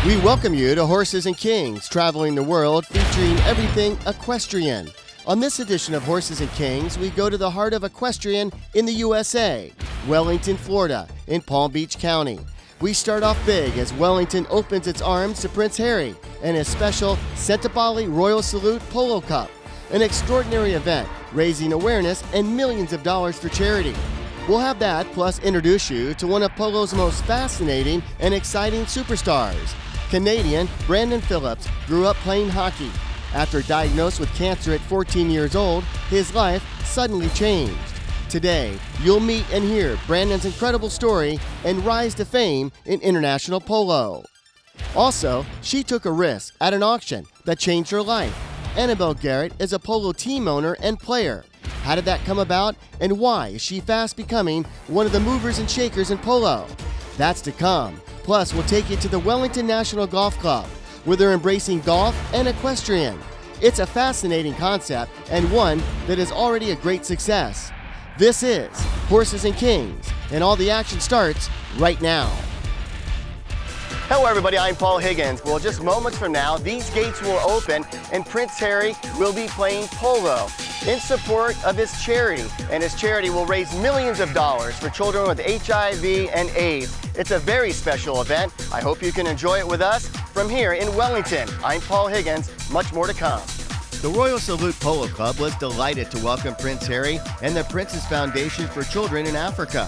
We welcome you to Horses and Kings, traveling the world featuring everything equestrian. On this edition of Horses and Kings, we go to the heart of equestrian in the USA, Wellington, Florida, in Palm Beach County. We start off big as Wellington opens its arms to Prince Harry and his special Sentebale Royal Salute Polo Cup, an extraordinary event raising awareness and millions of dollars for charity. We'll have that, plus introduce you to one of polo's most fascinating and exciting superstars. Canadian Brandon Phillips grew up playing hockey. After diagnosed with cancer at 14 years old, his life suddenly changed. Today, you'll meet and hear Brandon's incredible story and rise to fame in international polo. Also, she took a risk at an auction that changed her life. Annabelle Garret is a polo team owner and player. How did that come about, and why is she fast becoming one of the movers and shakers in polo? That's to come. Plus, we'll take you to the Wellington National Golf Club, where they're embracing golf and equestrian. It's a fascinating concept and one that is already a great success. This is Horses and Kings, and all the action starts right now. Hello everybody, I'm Paul Higgins. Well, just moments from now, these gates will open and Prince Harry will be playing polo in support of his charity. And his charity will raise millions of dollars for children with HIV and AIDS. It's a very special event. I hope you can enjoy it with us from here in Wellington. I'm Paul Higgins, much more to come. The Royal Salute Polo Club was delighted to welcome Prince Harry and the Prince's Foundation for Children in Africa.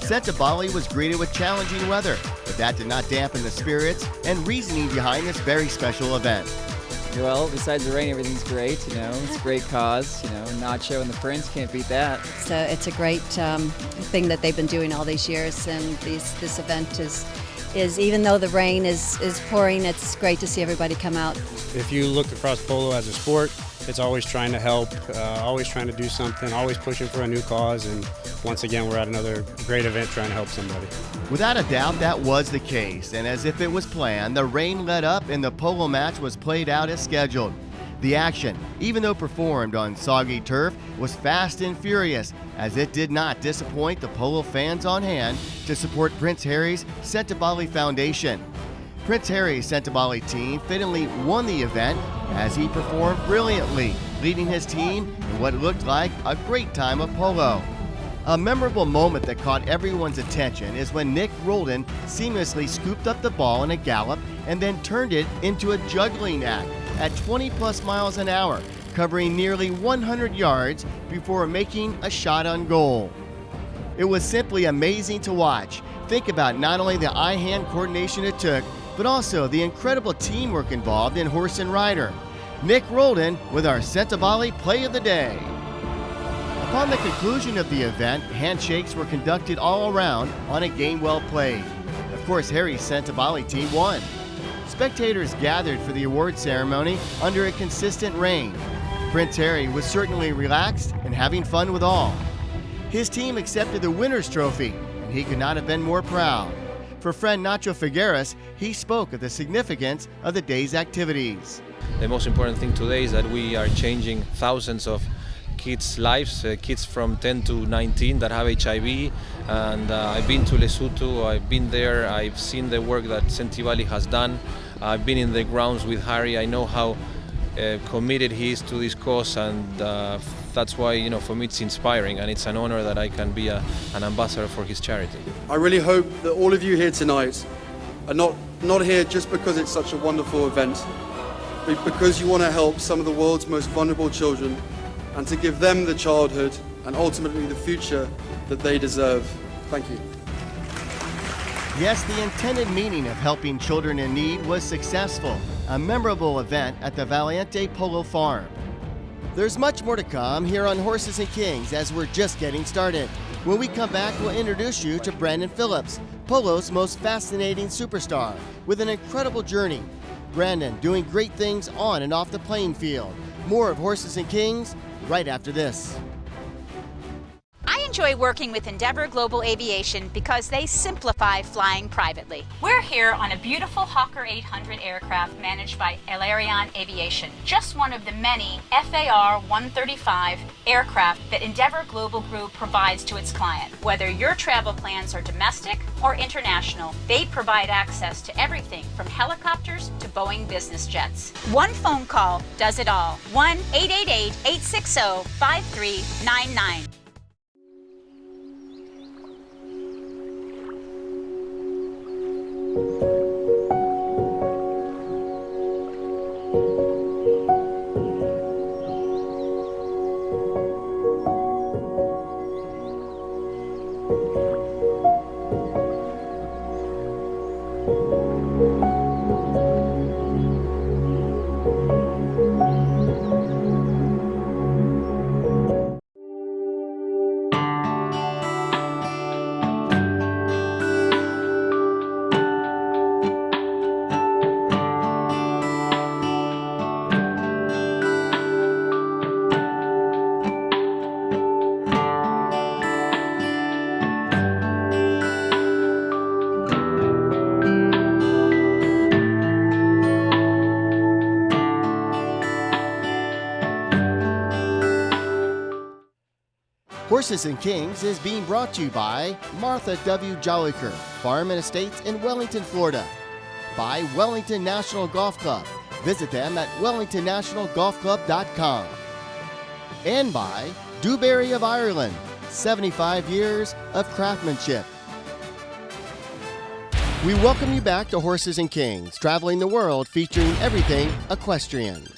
Sentebale was greeted with challenging weather, but that did not dampen the spirits and reasoning behind this very special event. Well, besides the rain, everything's great, it's a great cause, Nacho and the Prince, can't beat that. So it's a great thing that they've been doing all these years, and this event is even though the rain is pouring, it's great to see everybody come out. If you look across polo as a sport, it's always trying to help, always trying to do something, always pushing for a new cause, and once again, we're at another great event trying to help somebody. Without a doubt, that was the case, and as if it was planned, the rain let up and the polo match was played out as scheduled. The action, even though performed on soggy turf, was fast and furious, as it did not disappoint the polo fans on hand to support Prince Harry's Sentebale Foundation. Prince Harry's Sentebale team fittingly won the event as he performed brilliantly, leading his team in what looked like a great time of polo. A memorable moment that caught everyone's attention is when Nick Roldan seamlessly scooped up the ball in a gallop and then turned it into a juggling act at 20 plus miles an hour, covering nearly 100 yards before making a shot on goal. It was simply amazing to watch. Think about not only the eye-hand coordination it took, but also the incredible teamwork involved in horse and rider. Nick Roldan with our Sentebale Play of the Day. Upon the conclusion of the event, handshakes were conducted all around on a game well played. Of course, Harry's Sentebale team won. Spectators gathered for the award ceremony under a consistent rain. Prince Harry was certainly relaxed and having fun with all. His team accepted the winner's trophy, and he could not have been more proud. For friend Nacho Figueres, he spoke of the significance of the day's activities. The most important thing today is that we are changing thousands of kids' lives, kids from 10 to 19 that have HIV, and I've been to Lesotho, I've been there, I've seen the work that Sentebale has done, I've been in the grounds with Harry, I know how committed he is to this cause, and that's why, for me it's inspiring, and it's an honor that I can be an ambassador for his charity. I really hope that all of you here tonight are not here just because it's such a wonderful event, but because you want to help some of the world's most vulnerable children and to give them the childhood and ultimately the future that they deserve. Thank you. Yes, the intended meaning of helping children in need was successful. A memorable event at the Valiente Polo Farm. There's much more to come here on Horses and Kings as we're just getting started. When we come back, we'll introduce you to Brandon Phillips, polo's most fascinating superstar, with an incredible journey. Brandon doing great things on and off the playing field. More of Horses and Kings right after this. I enjoy working with Endeavor Global Aviation because they simplify flying privately. We're here on a beautiful Hawker 800 aircraft managed by Elarion Aviation, just one of the many FAR 135 aircraft that Endeavor Global Group provides to its client. Whether your travel plans are domestic or international, they provide access to everything from helicopters to Boeing business jets. One phone call does it all. 1-888-860-5399. Horses and Kings is being brought to you by Martha W. Jolliker, Farm and Estates in Wellington, Florida. By Wellington National Golf Club. Visit them at wellingtonnationalgolfclub.com. And by Dewberry of Ireland, 75 years of craftsmanship. We welcome you back to Horses and Kings, traveling the world featuring everything equestrian.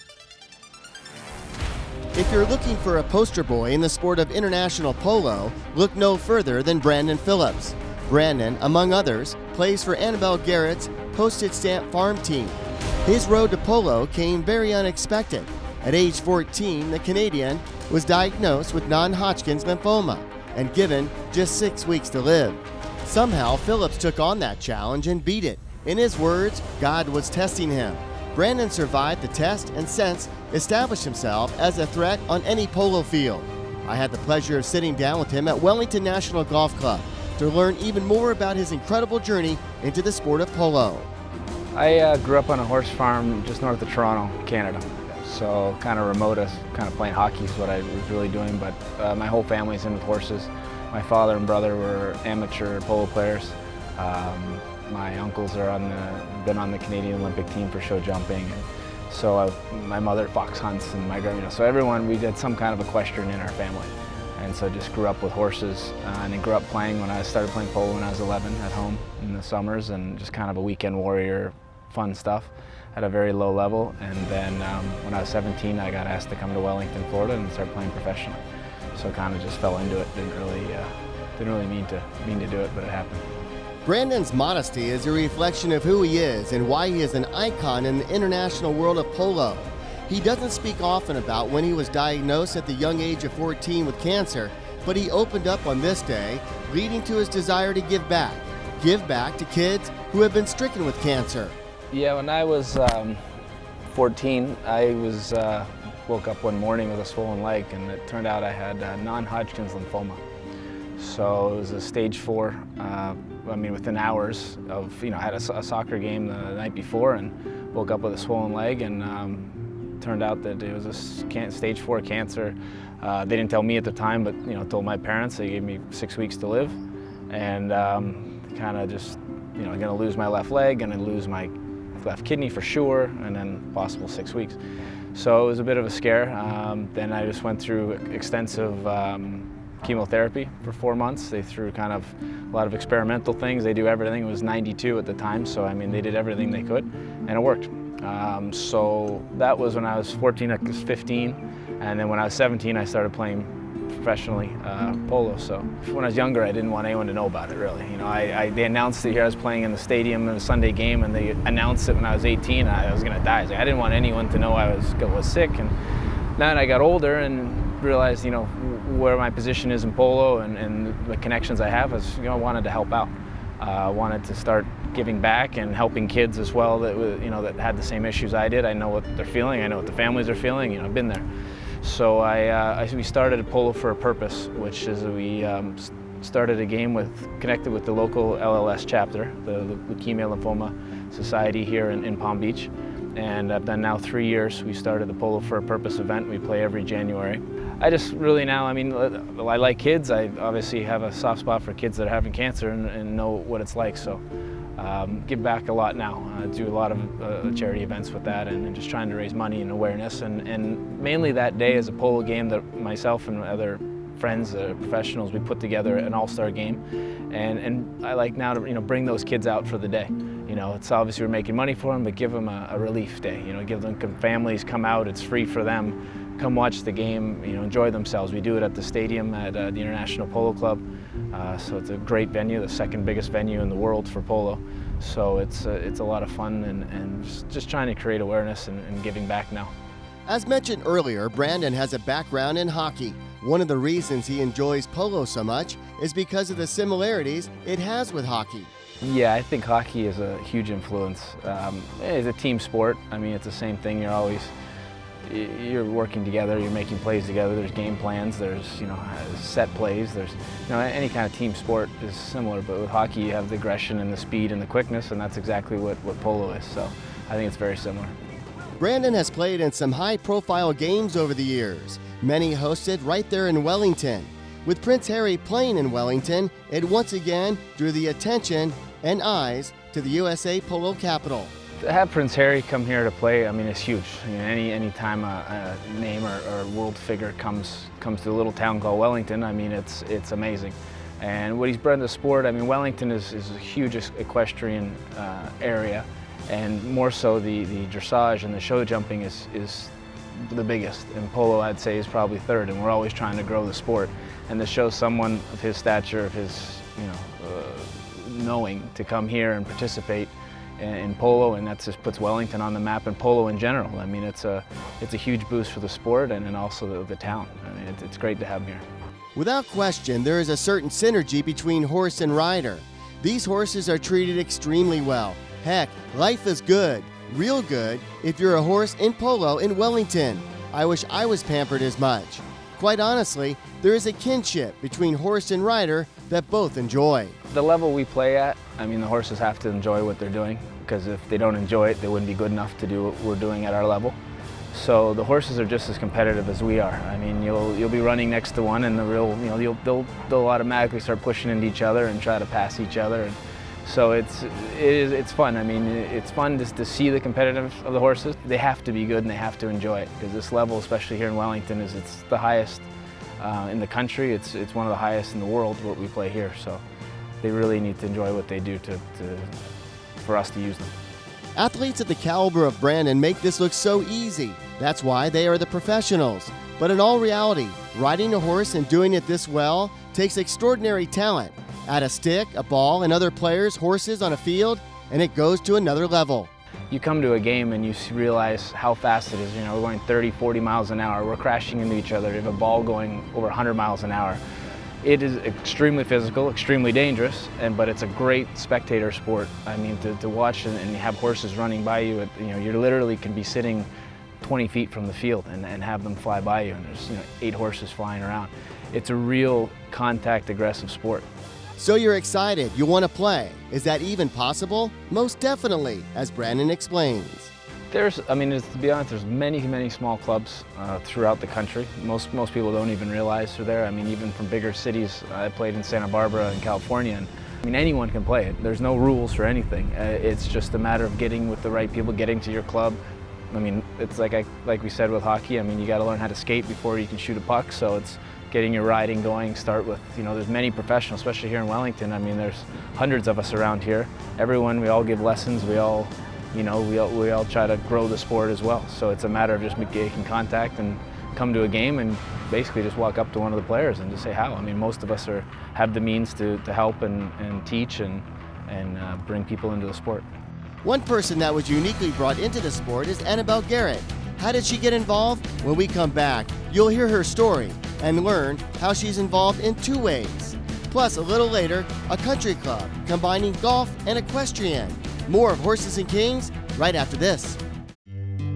If you're looking for a poster boy in the sport of international polo, look no further than Brandon Phillips. Brandon, among others, plays for Annabelle Garret's Postage Stamp Farm Team. His road to polo came very unexpected. At age 14, the Canadian was diagnosed with non-Hodgkin's lymphoma and given just 6 weeks to live. Somehow, Phillips took on that challenge and beat it. In his words, God was testing him. Brandon survived the test and since established himself as a threat on any polo field. I had the pleasure of sitting down with him at Wellington National Golf Club to learn even more about his incredible journey into the sport of polo. I grew up on a horse farm just north of Toronto, Canada. So kind of remote, kind of playing hockey is what I was really doing, but my whole family's in with horses. My father and brother were amateur polo players. My uncles are been on the Canadian Olympic team for show jumping. And so my mother fox hunts and my grandma, so everyone, we did some kind of equestrian in our family. And so just grew up with horses and then grew up playing when I started playing polo when I was 11 at home in the summers and just kind of a weekend warrior, fun stuff at a very low level. And then when I was 17, I got asked to come to Wellington, Florida and start playing professionally. So kind of just fell into it, didn't really mean to do it, but it happened. Brandon's modesty is a reflection of who he is and why he is an icon in the international world of polo. He doesn't speak often about when he was diagnosed at the young age of 14 with cancer, but he opened up on this day, leading to his desire to give back to kids who have been stricken with cancer. Yeah, when I was 14, I woke up one morning with a swollen leg, and it turned out I had non-Hodgkin's lymphoma. So it was a stage 4. Within hours of, I had a soccer game the night before and woke up with a swollen leg, and turned out that it was a stage 4 cancer. They didn't tell me at the time, but told my parents. They gave me 6 weeks to live, and kind of just, going to lose my left leg, going to lose my left kidney for sure, and then possible 6 weeks. So it was a bit of a scare. Then I just went through extensive chemotherapy for 4 months. They threw kind of a lot of experimental things. They do everything. It was 92 at the time, so they did everything they could, and it worked. So that was when I was 14, I was 15, and then when I was 17, I started playing professionally polo. So when I was younger, I didn't want anyone to know about it, really. They announced it here. I was playing in the stadium in a Sunday game, and they announced it when I was 18. I was going to die. I didn't want anyone to know I was sick. And then I got older and realized, where my position is in polo and the connections I have. I wanted to help out. I wanted to start giving back and helping kids as well that had the same issues I did. I know what they're feeling. I know what the families are feeling. I've been there. So we started a Polo for a Purpose, which is we started a game connected with the local LLS chapter, the Leukemia Lymphoma Society here in Palm Beach. And I've done now 3 years. We started the Polo for a Purpose event. We play every January. I just really now, I mean, I like kids. I obviously have a soft spot for kids that are having cancer and know what it's like. So give back a lot now. I do a lot of charity events with that and just trying to raise money and awareness. And mainly that day is a polo game that myself and other friends, professionals, we put together an all-star game. And I like now to bring those kids out for the day. It's obviously we're making money for them, but give them a relief day. Give them families come out. It's free for them. Come watch the game. Enjoy themselves. We do it at the stadium at the International Polo Club. So it's a great venue, the second biggest venue in the world for polo. So it's a lot of fun and just trying to create awareness and giving back now. As mentioned earlier, Brandon has a background in hockey. One of the reasons he enjoys polo so much is because of the similarities it has with hockey. Yeah, I think hockey is a huge influence. It's a team sport. I mean, it's the same thing. You're working together, you're making plays together, there's game plans, there's set plays, there's any kind of team sport is similar, but with hockey you have the aggression and the speed and the quickness, and that's exactly what polo is, so I think it's very similar. Brandon has played in some high-profile games over the years, many hosted right there in Wellington. With Prince Harry playing in Wellington, it once again drew the attention and eyes to the USA Polo capital. To have Prince Harry come here to play, I mean, it's huge. Any time a name or world figure comes to a little town called Wellington, I mean, it's amazing. And what he's brought to the sport, I mean, Wellington is a huge equestrian area, and more so the dressage and the show jumping is the biggest. And polo, I'd say, is probably third, and we're always trying to grow the sport. And to show someone of his stature, of his knowing to come here and participate in polo, and that just puts Wellington on the map and polo in general. I mean, it's a huge boost for the sport and also the town. I mean, it's great to have him here. Without question, there is a certain synergy between horse and rider. These horses are treated extremely well. Heck, life is good, real good, if you're a horse in polo in Wellington. I wish I was pampered as much. Quite honestly, there is a kinship between horse and rider that both enjoy. The level we play at, I mean, the horses have to enjoy what they're doing, because if they don't enjoy it, they wouldn't be good enough to do what we're doing at our level. So the horses are just as competitive as we are. I mean, you'll be running next to one, and they'll automatically start pushing into each other and try to pass each other. And so it's fun. I mean, it's fun just to see the competitive of the horses. They have to be good and they have to enjoy it, because this level, especially here in Wellington, it's the highest in the country. It's one of the highest in the world, what we play here. So they really need to enjoy what they do for us to use them. Athletes of the caliber of Brandon make this look so easy. That's why they are the professionals. But in all reality, riding a horse and doing it this well takes extraordinary talent. Add a stick, a ball, and other players' horses on a field, and it goes to another level. You come to a game and you realize how fast it is. We're going 30, 40 miles an hour. We're crashing into each other. You have a ball going over 100 miles an hour. It is extremely physical, extremely dangerous, but it's a great spectator sport. I mean, to watch and you have horses running by you, you literally can be sitting 20 feet from the field and have them fly by you, and there's 8 horses flying around. It's a real contact, aggressive sport. So you're excited, you want to play. Is that even possible? Most definitely, as Brandon explains. To be honest, there's many small clubs throughout the country. Most people don't even realize they're there. I mean, even from bigger cities. I played in Santa Barbara in California, and I mean, anyone can play it. There's no rules for anything. It's just a matter of getting with the right people, getting to your club. I mean, it's like we said with hockey. I mean, you got to learn how to skate before you can shoot a puck. So it's getting your riding going. Start with, there's many professionals, especially here in Wellington. I mean, there's hundreds of us around here. We all give lessons. We all try to grow the sport as well. So it's a matter of just making contact and come to a game and basically just walk up to one of the players and just say how. I mean, most of us have the means to help and teach and bring people into the sport. One person that was uniquely brought into the sport is Annabelle Garret. How did she get involved? When we come back, you'll hear her story and learn how she's involved in 2 ways. Plus, a little later, a country club combining golf and equestrian. More of Horses and Kings right after this.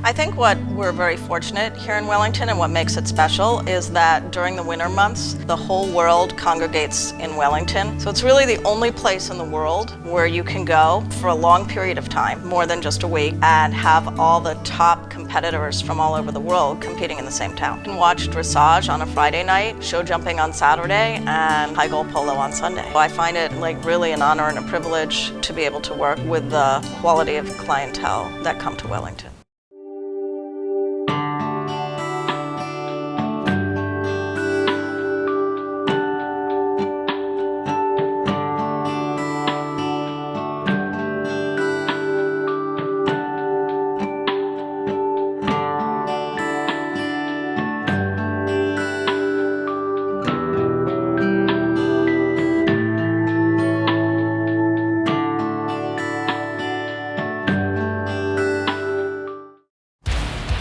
I think what we're very fortunate here in Wellington and what makes it special is that during the winter months, the whole world congregates in Wellington. So it's really the only place in the world where you can go for a long period of time, more than just a week, and have all the top competitors from all over the world competing in the same town. You can watch dressage on a Friday night, show jumping on Saturday, and high goal polo on Sunday. I find it like really an honor and a privilege to be able to work with the quality of clientele that come to Wellington.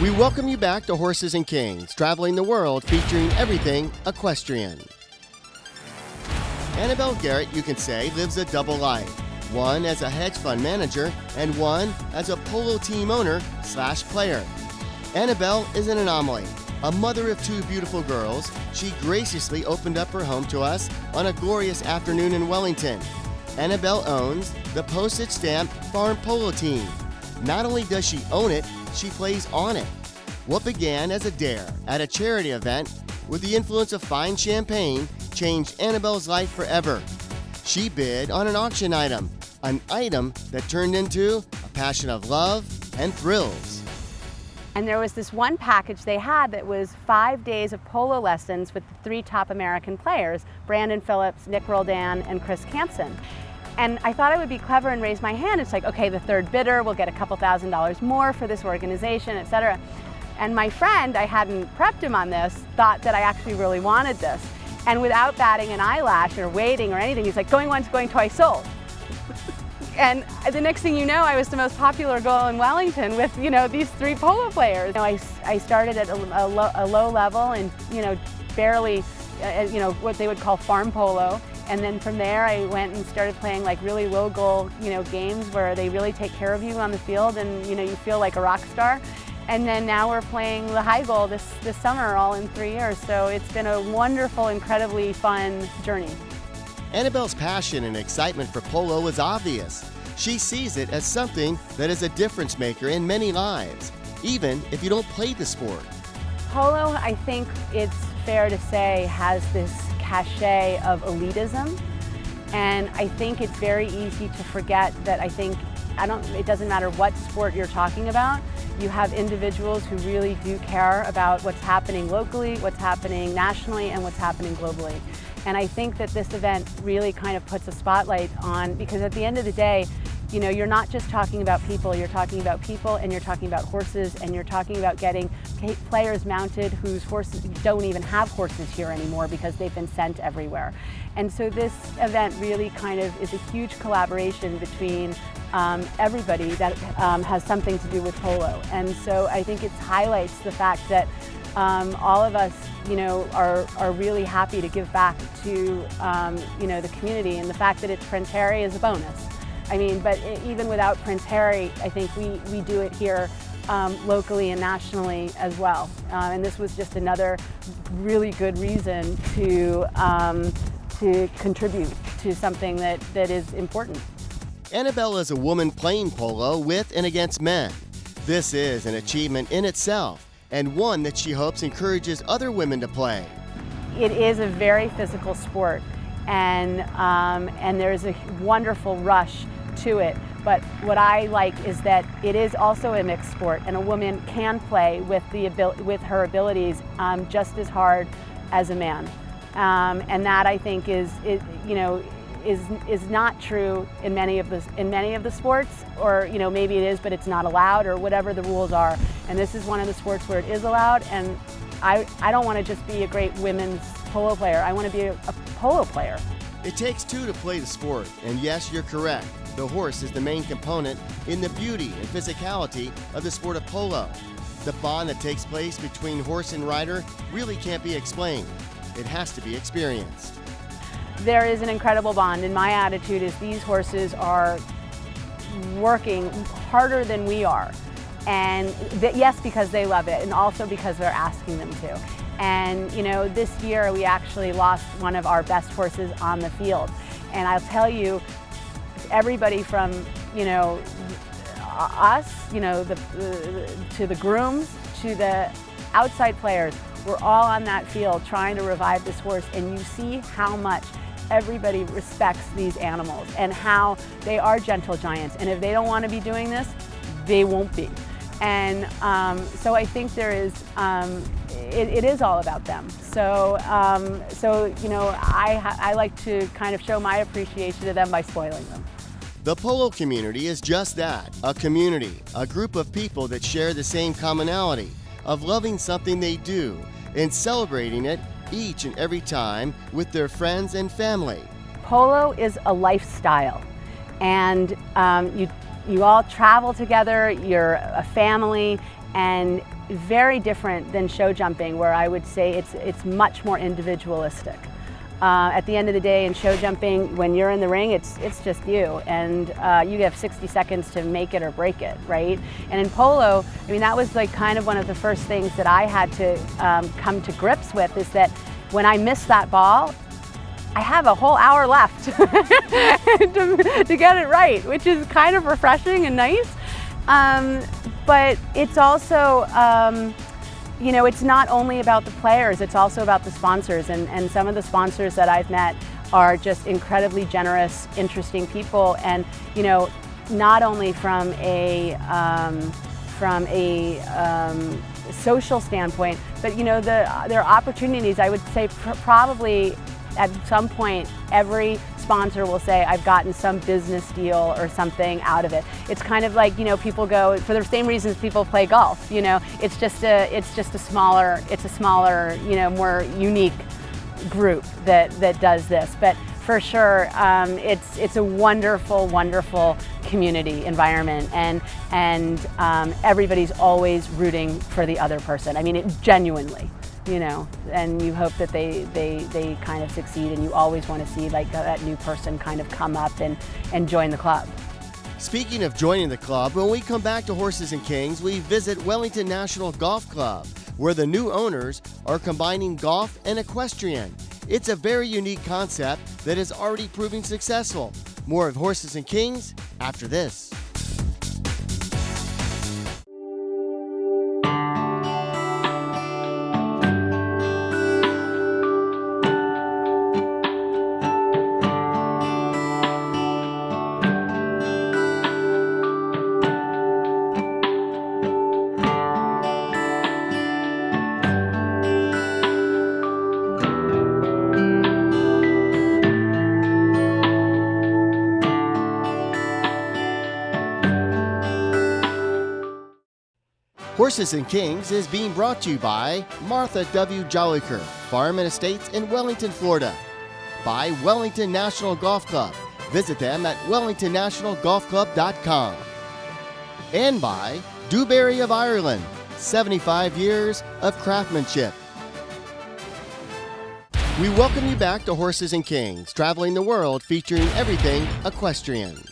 We welcome you back to Horses and Kings, traveling the world featuring everything equestrian. Annabelle Garret, you can say, lives a double life. One as a hedge fund manager and one as a polo team owner/player. Annabelle is an anomaly. A mother of two beautiful girls, she graciously opened up her home to us on a glorious afternoon in Wellington. Annabelle owns the Postage Stamp Polo Team. Not only does she own it, she plays on it. What began as a dare at a charity event with the influence of fine champagne changed Annabelle's life forever. She bid on an auction item that turned into a passion of love and thrills. And there was this one package they had that was 5 days of polo lessons with the 3 top American players, Brandon Phillips, Nick Roldan, and Chris Campson. And I thought I would be clever and raise my hand. It's like, okay, the third bidder will get a couple $1,000s more for this organization, etc. And my friend, I hadn't prepped him on this, thought that I actually really wanted this. And without batting an eyelash or waiting or anything, he's like, going once, going twice, sold. And the next thing you know, I was the most popular girl in Wellington with, these 3 polo players. I started at a low level and, barely, what they would call farm polo. And then from there, I went and started playing like really low goal, games where they really take care of you on the field and, you feel like a rock star. And then now we're playing the high goal this summer, all in 3 years. So it's been a wonderful, incredibly fun journey. Annabelle's passion and excitement for polo is obvious. She sees it as something that is a difference maker in many lives, even if you don't play the sport. Polo, I think it's fair to say, has this cachet of elitism, and I think it's very easy to forget that. It doesn't matter what sport you're talking about, you have individuals who really do care about what's happening locally, what's happening nationally, and what's happening globally. And I think that this event really kind of puts a spotlight on, because at the end of the day, you're not just talking about people, you're talking about people, and you're talking about horses, and you're talking about getting players mounted whose horses don't even have horses here anymore because they've been sent everywhere. And so this event really kind of is a huge collaboration between everybody that has something to do with polo. And so I think it highlights the fact that all of us, are really happy to give back to, the community, and the fact that it's Prince Harry is a bonus. But even without Prince Harry, I think we do it here locally and nationally as well. And this was just another really good reason to contribute to something that is important. Annabelle is a woman playing polo with and against men. This is an achievement in itself, and one that she hopes encourages other women to play. It is a very physical sport, and there's a wonderful rush to it. But what I like is that it is also a mixed sport, and a woman can play with her abilities just as hard as a man. And that, I think, is not true in many of the sports, or maybe it is, but it's not allowed, or whatever the rules are. And this is one of the sports where it is allowed. And I don't want to just be a great women's polo player. I want to be a polo player. It takes 2 to play the sport, and yes, you're correct. The horse is the main component in the beauty and physicality of the sport of polo. The bond that takes place between horse and rider really can't be explained. It has to be experienced. There is an incredible bond, and my attitude is these horses are working harder than we are And yes, because they love it, and also because they're asking them to. And you know, this year we actually lost one of our best horses on the field. And I'll tell you, everybody from, you know, us, you know, to the grooms, to the outside players, we're all on that field trying to revive this horse, and you see how much everybody respects these animals and how they are gentle giants. And if they don't want to be doing this, they won't be. And so I think there is, it is all about them. So, you know, I like to kind of show my appreciation to them by spoiling them. The polo community is just that, a community, a group of people that share the same commonality of loving something they do and celebrating it each and every time with their friends and family. Polo is a lifestyle, and you all travel together, you're a family, and very different than show jumping, where I would say it's much more individualistic. At the end of the day, in show jumping, when you're in the ring, it's just you, and you have 60 seconds to make it or break it, right? And in polo, I mean, that was like kind of one of the first things that I had to come to grips with, is that when I miss that ball, I have a whole hour left to get it right, which is kind of refreshing and nice. But it's also, you know, it's not only about the players, it's also about the sponsors. And some of the sponsors that I've met are just incredibly generous, interesting people. And, you know, not only from a social standpoint, but, you know, there are opportunities. I would say probably at some point, every sponsor will say, I've gotten some business deal or something out of it. It's kind of like, you know, people go, for the same reasons people play golf, you know, it's a smaller, you know, more unique group that does this. But for sure, it's a wonderful, wonderful community environment, and everybody's always rooting for the other person. I mean, it genuinely. You know, and you hope that they kind of succeed, and you always want to see like that new person kind of come up and join the club. Speaking of joining the club, when we come back to Horses and Kings, we visit Wellington National Golf Club, where the new owners are combining golf and equestrian. It's a very unique concept that is already proving successful. More of Horses and Kings after this. Horses and Kings is being brought to you by Martha W. Jolliker, Farm and Estates in Wellington, Florida. By Wellington National Golf Club. Visit them at wellingtonnationalgolfclub.com. And by Dewberry of Ireland, 75 years of craftsmanship. We welcome you back to Horses and Kings, traveling the world featuring everything equestrian.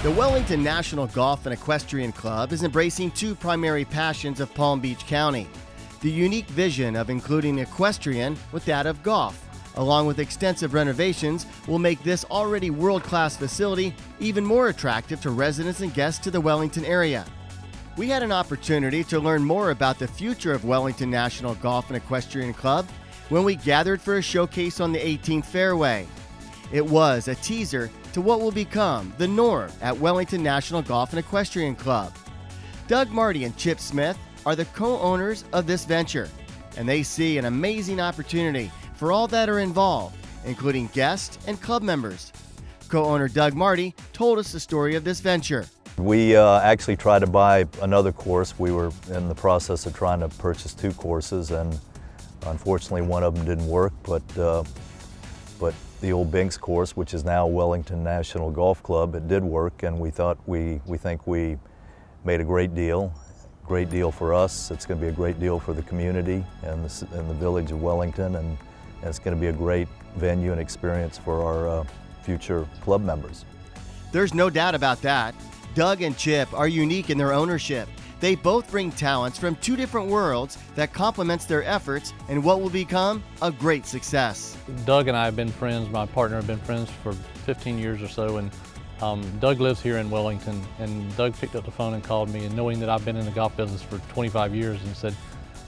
The Wellington National Golf and Equestrian Club is embracing two primary passions of Palm Beach County. The unique vision of including equestrian with that of golf, along with extensive renovations, will make this already world-class facility even more attractive to residents and guests to the Wellington area. We had an opportunity to learn more about the future of Wellington National Golf and Equestrian Club when we gathered for a showcase on the 18th fairway. It was a teaser to what will become the norm at Wellington National Golf and Equestrian Club. Doug Marty and Chip Smith are the co-owners of this venture, and they see an amazing opportunity for all that are involved, including guests and club members. Co-owner Doug Marty told us the story of this venture. We actually tried to buy another course. We were in the process of trying to purchase two courses, and unfortunately one of them didn't work, but the old Binks course, which is now Wellington National Golf Club, it did work, and we think we made a great deal for us. It's going to be a great deal for the community and the village of Wellington, and it's going to be a great venue and experience for our future club members. There's no doubt about that. Doug and Chip are unique in their ownership. They both bring talents from two different worlds that complements their efforts in what will become a great success. Doug and I have been friends, my partner have been friends for 15 years or so, and Doug lives here in Wellington, and Doug picked up the phone and called me, and knowing that I've been in the golf business for 25 years, and said,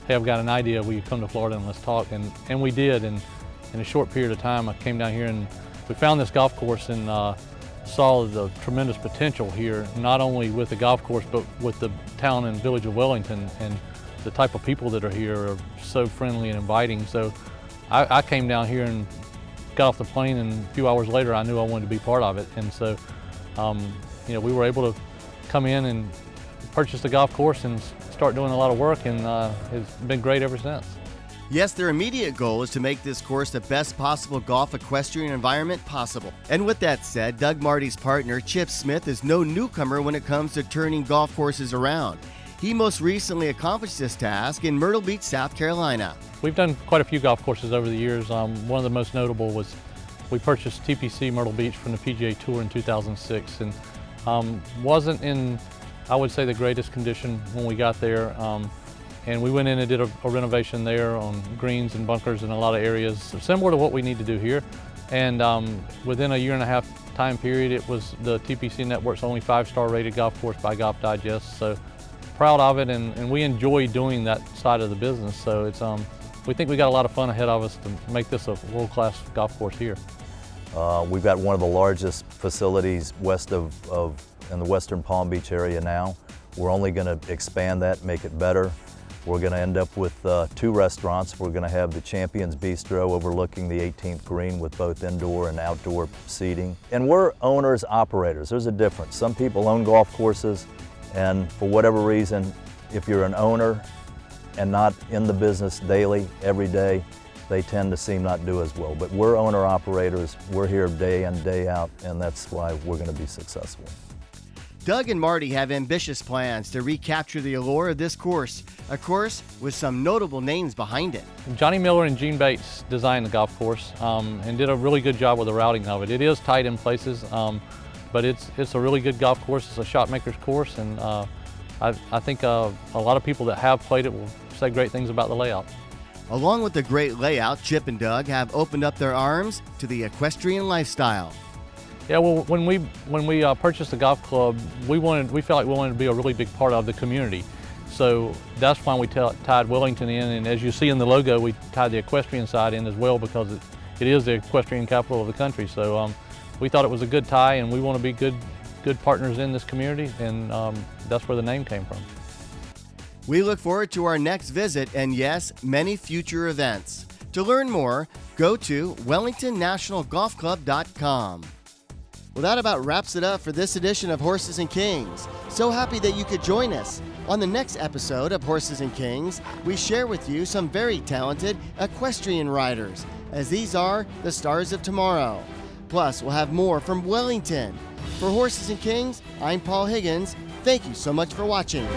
hey, I've got an idea, will you come to Florida and let's talk? And we did, and in a short period of time I came down here and we found this golf course and saw the tremendous potential here, not only with the golf course but with the town and village of Wellington, and the type of people that are here are so friendly and inviting. So I came down here and got off the plane, and a few hours later I knew I wanted to be part of it. And so we were able to come in and purchase the golf course and start doing a lot of work, and it's been great ever since. Yes, their immediate goal is to make this course the best possible golf equestrian environment possible. And with that said, Doug Marty's partner, Chip Smith, is no newcomer when it comes to turning golf courses around. He most recently accomplished this task in Myrtle Beach, South Carolina. We've done quite a few golf courses over the years. One of the most notable was we purchased TPC Myrtle Beach from the PGA Tour in 2006, and wasn't in, I would say, the greatest condition when we got there. And we went in and did a renovation there on greens and bunkers in a lot of areas, similar to what we need to do here. And within a 1.5 year time period, it was the TPC Network's only 5-star rated golf course by Golf Digest. So proud of it, and we enjoy doing that side of the business. So it's we think we got a lot of fun ahead of us to make this a world-class golf course here. We've got one of the largest facilities west of in the western Palm Beach area now. We're only going to expand that, make it better. We're going to end up with 2 restaurants. We're going to have the Champions Bistro overlooking the 18th green with both indoor and outdoor seating. And we're owners, operators. There's a difference. Some people own golf courses, and for whatever reason, if you're an owner and not in the business daily, every day, they tend to seem not do as well. But we're owner operators. We're here day in, day out, and that's why we're going to be successful. Doug and Marty have ambitious plans to recapture the allure of this course, a course with some notable names behind it. Johnny Miller and Gene Bates designed the golf course and did a really good job with the routing of it. It is tight in places, but it's a really good golf course. It's a shot maker's course, and I think a lot of people that have played it will say great things about the layout. Along with the great layout, Chip and Doug have opened up their arms to the equestrian lifestyle. Yeah, well, when we purchased the golf club, we felt like we wanted to be a really big part of the community. So that's why we tied Wellington in, and as you see in the logo, we tied the equestrian side in as well, because it is the equestrian capital of the country. So we thought it was a good tie, and we want to be good partners in this community, and that's where the name came from. We look forward to our next visit, and yes, many future events. To learn more, go to WellingtonNationalGolfClub.com. Well, that about wraps it up for this edition of Horses and Kings. So happy that you could join us. On the next episode of Horses and Kings, we share with you some very talented equestrian riders, as these are the stars of tomorrow. Plus, we'll have more from Wellington. For Horses and Kings, I'm Paul Higgins. Thank you so much for watching.